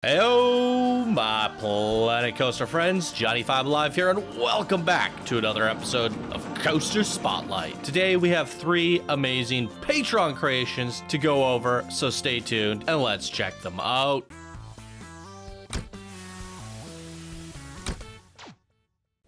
Heyo, my Planet Coaster friends, Johnny5 Live here, and welcome back to another episode of Coaster Spotlight. Today we have 3 amazing Patreon creations to go over, so stay tuned and let's check them out.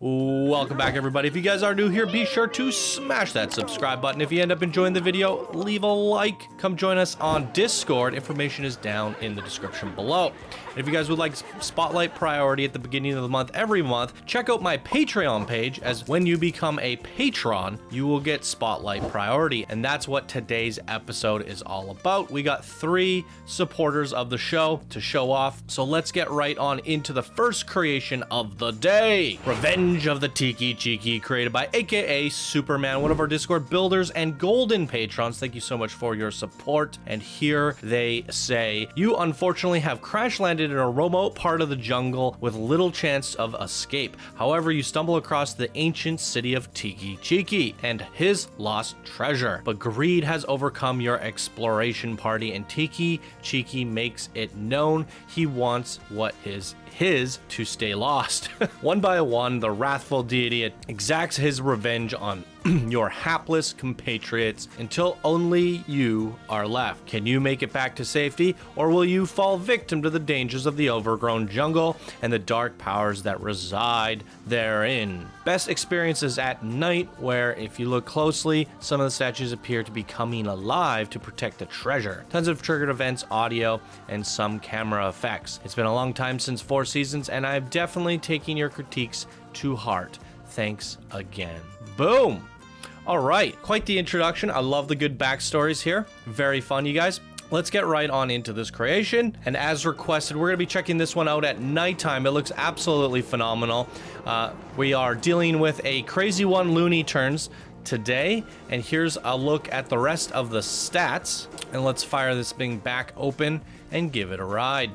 Welcome back, everybody. If you guys are new here, be sure to smash that subscribe button. If you end up enjoying the video, leave a like. Come join us on Discord. Information is down in the description below. And if you guys would like Spotlight priority at the beginning of the month, every month, check out my Patreon page, as when you become a patron, you will get Spotlight priority. And that's what today's episode is all about. We got 3 supporters of the show to show off. So let's get right on into the first creation of the day. Revenge of the Tikichiki, created by aka Superman, one of our Discord builders and golden patrons. Thank you so much for your support. And here they say, you unfortunately have crash landed in a remote part of the jungle with little chance of escape. However, you stumble across the ancient city of Tikichiki and his lost treasure. But greed has overcome your exploration party, and Tikichiki makes it known he wants what is his to stay lost. One by one, the wrathful deity exacts his revenge on your hapless compatriots until only you are left. Can you make it back to safety, or will you fall victim to the dangers of the overgrown jungle and the dark powers that reside therein? Best experiences at night, where if you look closely, some of the statues appear to be coming alive to protect the treasure. Tons of triggered events, audio, and some camera effects. It's been a long time since 4 seasons, and I've definitely taken your critiques to heart. Thanks again. Boom! All right, quite the introduction. I love the good backstories here. Very fun, you guys. Let's get right on into this creation. And as requested, we're gonna be checking this one out at nighttime. It looks absolutely phenomenal. We are dealing with a crazy one, Looney Tunes, today. And here's a look at the rest of the stats. And let's fire this thing back open and give it a ride.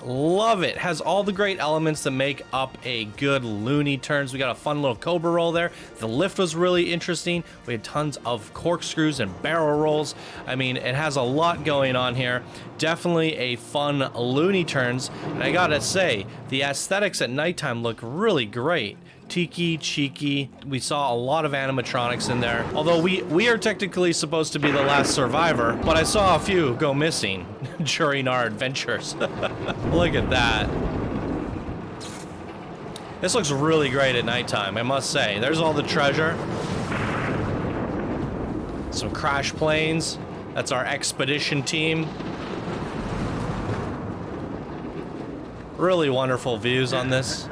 Love it. Has all the great elements that make up a good Looney Tunes. We got a fun little cobra roll there. The lift was really interesting. We had tons of corkscrews and barrel rolls. I mean, it has a lot going on here. Definitely a fun Looney Tunes. And I gotta say, the aesthetics at nighttime look really great. Tikichiki. We saw a lot of animatronics in there. Although we are technically supposed to be the last survivor, but I saw a few go missing during our adventures. Look at that. This looks really great at nighttime, I must say. There's all the treasure. Some crash planes. That's our expedition team. Really wonderful views on this.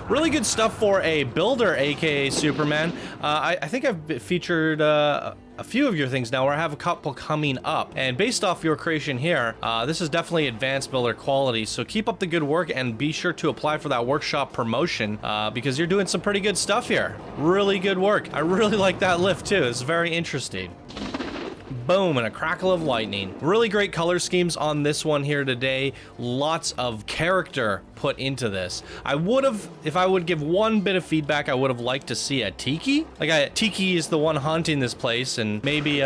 Really good stuff for a builder, aka Superman. I think I've featured a few of your things now, or I have a couple coming up. And based off your creation here, this is definitely advanced builder quality. So keep up the good work and be sure to apply for that workshop promotion, because you're doing some pretty good stuff here. Really good work. I really like that lift too. It's very interesting. Boom, and a crackle of lightning. Really great color schemes on this one here today. Lots of character put into this. I would have, if I would give one bit of feedback, I would have liked to see a Tiki. Tiki is the one haunting this place, and maybe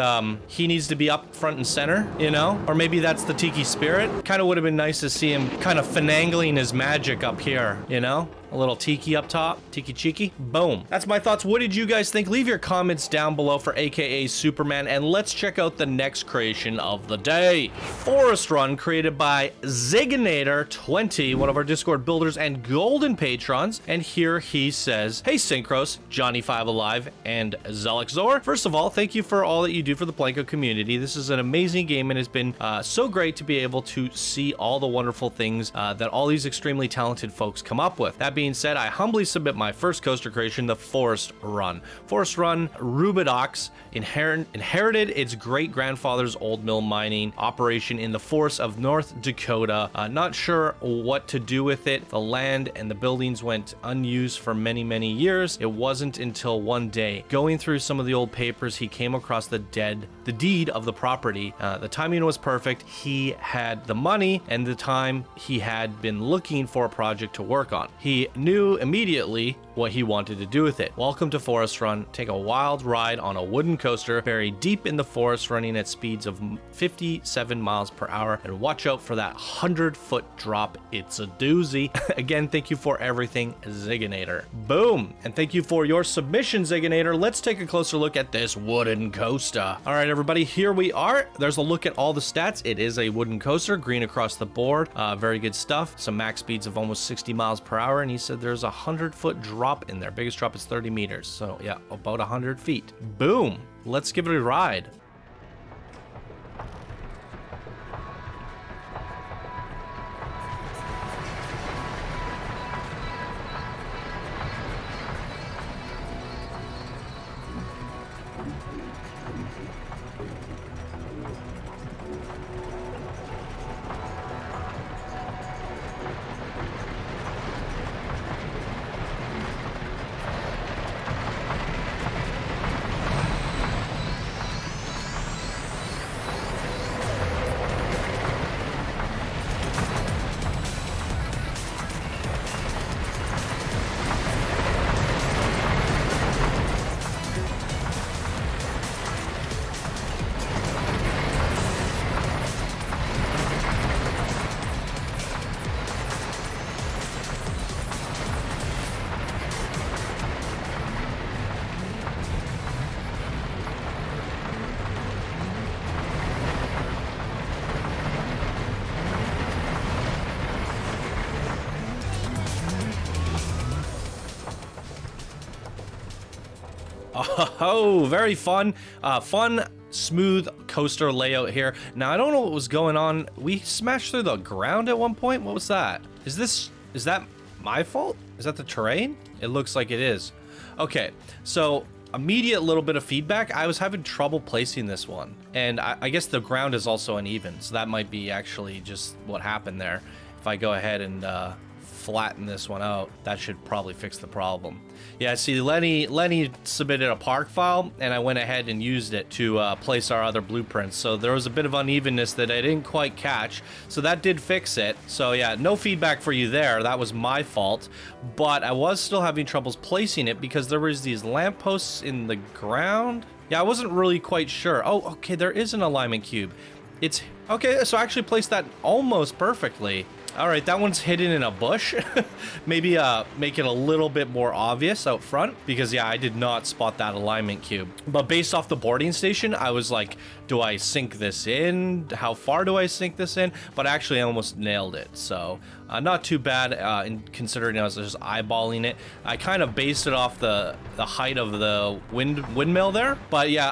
he needs to be up front and center, you know? Or maybe that's the Tiki spirit. Kind of would have been nice to see him kind of finagling his magic up here, you know? A little tiki up top, Tikichiki. Boom. That's my thoughts. What did you guys think? Leave your comments down below for AKA Superman, and let's check out the next creation of the day. Forest Run, created by Ziganator20, one of our Discord builders and golden patrons. And here he says, hey Synchros, Johnny5 Alive, and Zelixzor. First of all, thank you for all that you do for the Blanco community. This is an amazing game and has been so great to be able to see all the wonderful things that all these extremely talented folks come up with. That being said, I humbly submit my first coaster creation, the Forest Run. Forest Run, Rubidox inherited its great-grandfather's old mill mining operation in the forests of North Dakota. Not sure what to do with it. The land and the buildings went unused for many, many years. It wasn't until one day, going through some of the old papers, he came across the deed of the property. The timing was perfect. He had the money and the time. He had been looking for a project to work on. He knew immediately what he wanted to do with it. Welcome to Forest Run. Take a wild ride on a wooden coaster buried deep in the forest, running at speeds of 57 miles per hour, and watch out for that 100-foot drop. It's a doozy. Again, thank you for everything, Ziganator. Boom. And thank you for your submission, Ziganator. Let's take a closer look at this wooden coaster. All right, everybody, here we are. There's a look at all the stats. It is a wooden coaster, green across the board. Very good stuff. Some max speeds of almost 60 miles per hour, and he said there's a 100-foot drop in there. Biggest drop is 30 meters. So yeah, about 100 feet. Boom. Let's give it a ride. Oh, very fun. Smooth coaster layout here. Now, I don't know what was going on. We smashed through the ground at one point. What was that? Is that my fault? Is that the terrain? It looks like it is. Okay, so immediate little bit of feedback. I was having trouble placing this one. And I guess the ground is also uneven. So that might be actually just what happened there. If I go ahead and flatten this one out, that should probably fix the problem. Yeah, see, Lenny submitted a park file, and I went ahead and used it to place our other blueprints. So there was a bit of unevenness that I didn't quite catch. So that did fix it. So yeah, no feedback for you there. That was my fault. But I was still having troubles placing it because there was these lampposts in the ground. Yeah, I wasn't really quite sure. Oh, okay, there is an alignment cube. It's okay, so I actually placed that almost perfectly. All right, that one's hidden in a bush. Maybe make it a little bit more obvious out front, because yeah, I did not spot that alignment cube. But based off the boarding station, I was like, do I sink this in? How far do I sink this in? But actually I almost nailed it. So not too bad in considering I was just eyeballing it. I kind of based it off the height of the windmill there. But yeah,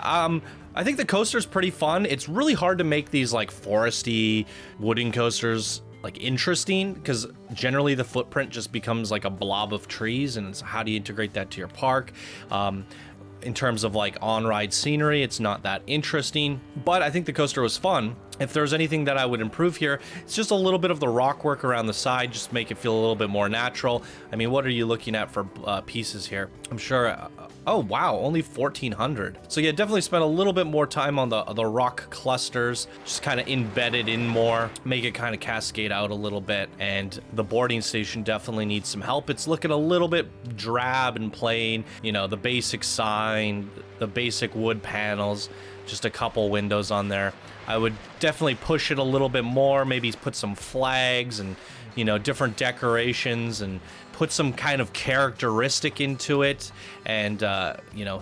I think the coaster's pretty fun. It's really hard to make these like foresty wooden coasters like interesting, because generally the footprint just becomes like a blob of trees, and it's how do you integrate that to your park? In terms of like on-ride scenery, it's not that interesting, but I think the coaster was fun. If there's anything that I would improve here, it's just a little bit of the rock work around the side, just make it feel a little bit more natural. I mean, what are you looking at for pieces here? I'm sure, oh wow, only 1,400. So yeah, definitely spent a little bit more time on the rock clusters, just kind of embedded in more, make it kind of cascade out a little bit. And the boarding station definitely needs some help. It's looking a little bit drab and plain, you know, the basic sign, the basic wood panels, just a couple windows on there. I would definitely push it a little bit more, maybe put some flags and you know, different decorations and put some kind of characteristic into it, and you know,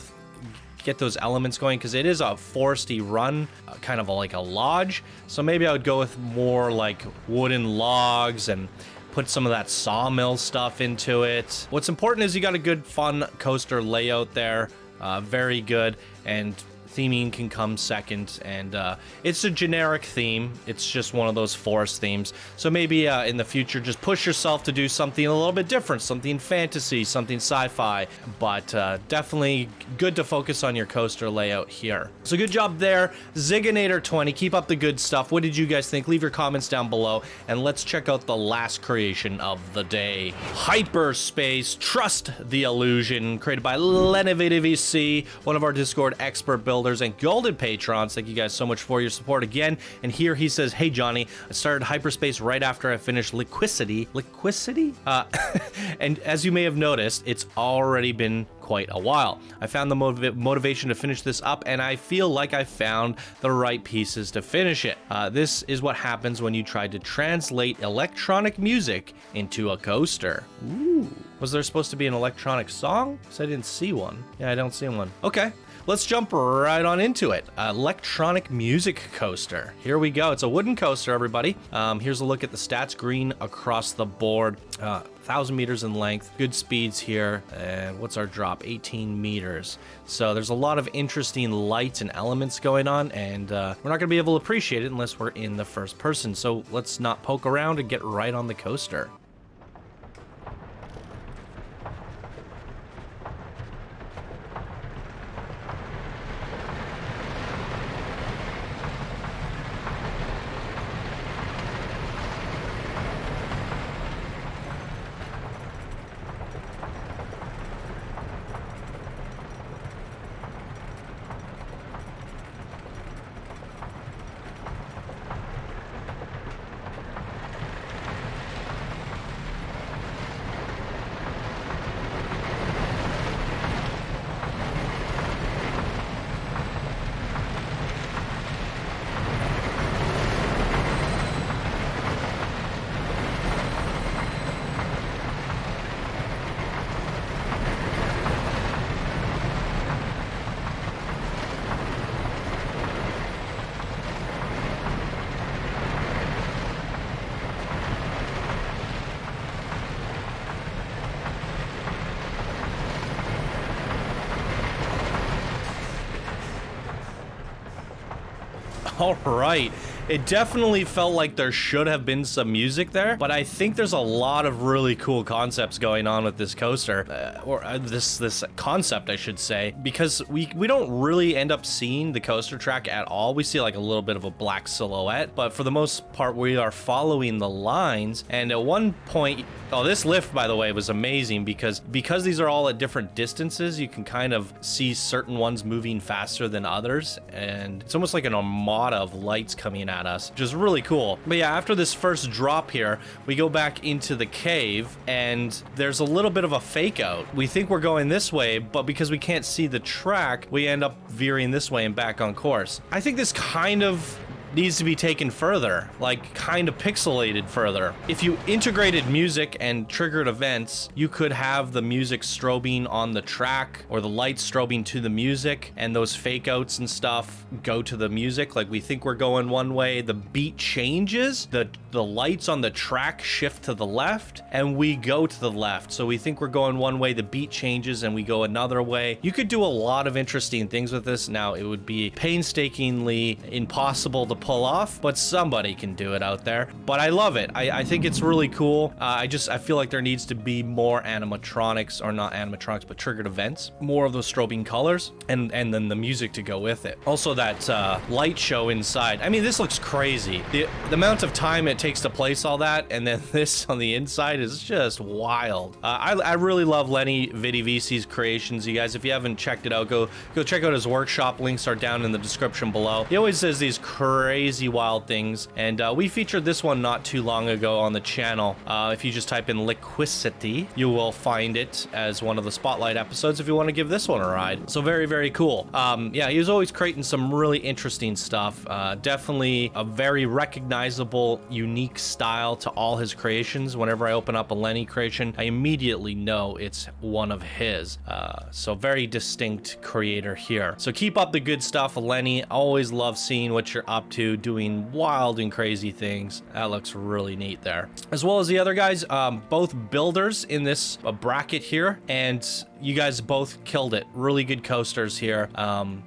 get those elements going, because it is a foresty run, kind of like a lodge. So maybe I would go with more like wooden logs and put some of that sawmill stuff into it. What's important is you got a good fun coaster layout there, very good, and theming can come second, and it's a generic theme. It's just one of those forest themes. So maybe in the future, just push yourself to do something a little bit different, something fantasy, something sci-fi, but definitely good to focus on your coaster layout here. So good job there, Ziganator 20. Keep up the good stuff. What did you guys think? Leave your comments down below, and let's check out the last creation of the day. Hyperspace, Trust the Illusion, created by Lenovative EC, one of our Discord expert builders and golden patrons. Thank you guys so much for your support again. And here he says, hey Johnny, I started Hyperspace right after I finished Liquidity. And as you may have noticed, it's already been quite a while. I found the motivation to finish this up, and I feel like I found the right pieces to finish it. This is what happens when you try to translate electronic music into a coaster. Ooh. Was there supposed to be an electronic song? Because I didn't see one. Yeah, I don't see one. Okay. Let's jump right on into it. Electronic music coaster. Here we go. It's a wooden coaster, everybody. Here's a look at the stats. Green across the board. 1,000 meters in length. Good speeds here. And what's our drop? 18 meters. So there's a lot of interesting lights and elements going on, and we're not going to be able to appreciate it unless we're in the first person. So let's not poke around and get right on the coaster. All right. It definitely felt like there should have been some music there, but I think there's a lot of really cool concepts going on with this coaster, this concept, I should say, because we don't really end up seeing the coaster track at all. We see like a little bit of a black silhouette, but for the most part, we are following the lines. And at one point, oh, this lift, by the way, was amazing because these are all at different distances. You can kind of see certain ones moving faster than others, and it's almost like an armada of lights coming at us, which is really cool. But yeah, after this first drop here, we go back into the cave, and there's a little bit of a fake out. We think we're going this way, but because we can't see the track, we end up veering this way and back on course. I think this kind of needs to be taken further, like kind of pixelated further. If you integrated music and triggered events, you could have the music strobing on the track or the lights strobing to the music, and those fake outs and stuff go to the music. Like, we think we're going one way, the beat changes, the lights on the track shift to the left, and we go to the left. So we think we're going one way, the beat changes, and we go another way. You could do a lot of interesting things with this. Now, it would be painstakingly impossible to pull off, but somebody can do it out there. But I love it. I think it's really cool. I feel like there needs to be more animatronics, or not animatronics, but triggered events, more of those strobing colors, and then the music to go with it. Also, that light show inside. I mean, this looks crazy. The amount of time it takes to place all that, and then this on the inside is just wild. I really love Lenny Vidi VC's creations, you guys. If you haven't checked it out, go check out his workshop. Links are down in the description below. He always says these crazy crazy wild things. And we featured this one not too long ago on the channel. If you just type in Liquicity, you will find it as one of the spotlight episodes if you want to give this one a ride. So very, very cool. Yeah, he was always creating some really interesting stuff. Definitely a very recognizable, unique style to all his creations. Whenever I open up a Lenny creation, I immediately know it's one of his. So very distinct creator here. So keep up the good stuff, Lenny. Always love seeing what you're up to, doing wild and crazy things. That looks really neat there. As well as the other guys, both builders in this bracket here, and you guys both killed it. Really good coasters here.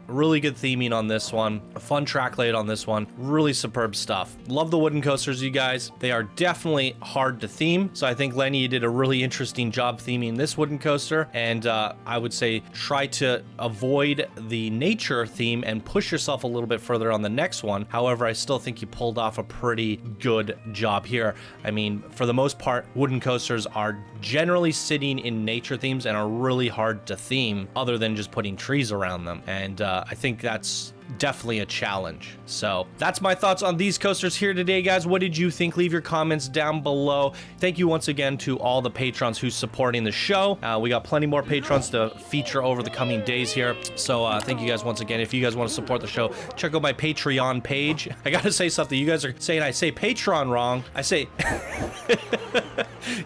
Really good theming on this one. A fun track laid on this one. Really superb stuff. Love the wooden coasters, you guys. They are definitely hard to theme. So I think Lenny, you did a really interesting job theming this wooden coaster. And I would say try to avoid the nature theme and push yourself a little bit further on the next one. However, I still think you pulled off a pretty good job here. I mean, for the most part, wooden coasters are generally sitting in nature themes and are really hard to theme other than just putting trees around them. And I think that's definitely a challenge. So that's my thoughts on these coasters here today, guys. What did you think? Leave your comments down below. Thank you once again to all the patrons who's supporting the show. We got plenty more patrons to feature over the coming days here. So thank you guys once again. If you guys want to support the show, check out my Patreon page. I gotta say something. You guys are saying I say Patreon wrong. I say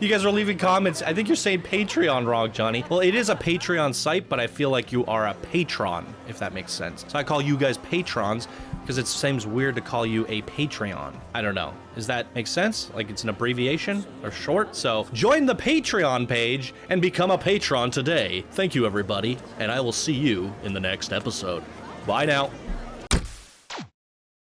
you guys are leaving comments. I think you're saying Patreon wrong, Johnny. Well, it is a Patreon site, but I feel like you are a patron, if that makes sense. So I call you guys patrons because it seems weird to call you a Patreon. I don't know. Does that make sense? Like it's an abbreviation or short? So join the Patreon page and become a patron today. Thank you, everybody, and I will see you in the next episode. Bye now.